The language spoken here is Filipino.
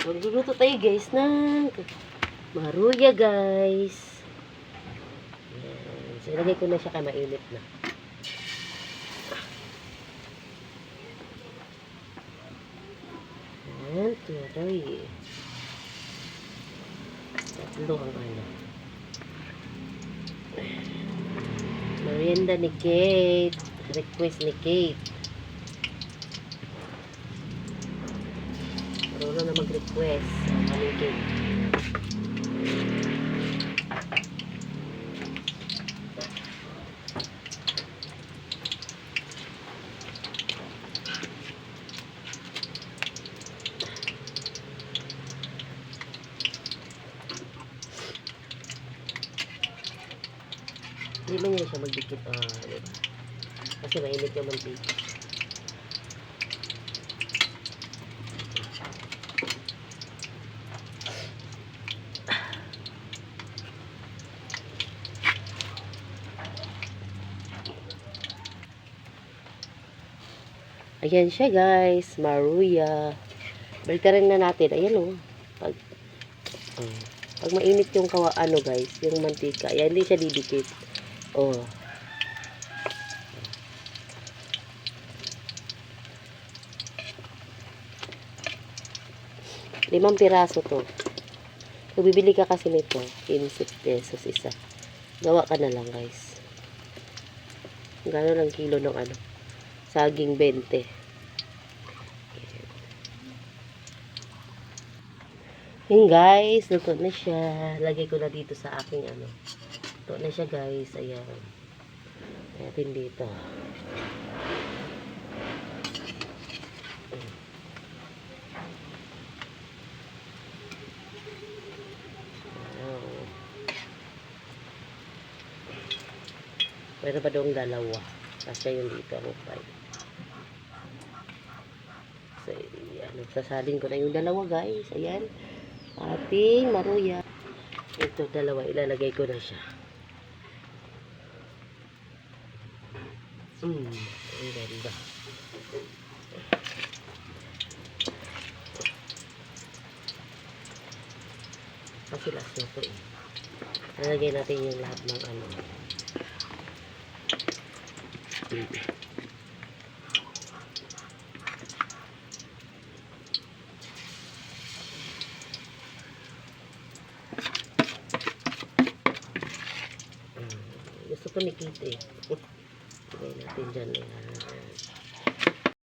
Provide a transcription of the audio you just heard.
Magluluto tayo guys ng maruya guys. Ayan. So ilagay ko na siya kaya mainit na. Ayan, tuloy. Tatlo ang ano. Merienda ni Kate. Request ni Kate. Marunong na mag-request. Kaming Kate. Hindi man yan siya magdikit. Diba? Kasi mainit yung mantika. Ayan siya guys. Maruya. Balitarin na natin. Ayan o. Pag mainit yung guys, yung mantika. Ayan, hindi siya didikit. Oh. 5 piraso to. Kung bibili ka kasi nito, 15 pesos isa. Gawa ka na lang guys. Gano'n ang kilo ng ano? Saging 20. Yun guys, luto na siya. Lagay ko na dito sa aking ano. Luto na siya guys. Ayan. Ayan dito. Meron pa doong dalawa. Kasi yung dito ang fry. So, ayan. Sasalin ko na yung dalawa guys. Ayan. Ating maruya. Ito dalawa. Ilalagay ko na siya. Ang ganda. Kasi last na ito eh. Nalagay natin yung lahat ng ano. Gusto ko ni Kate eh. Lagay natin dyan.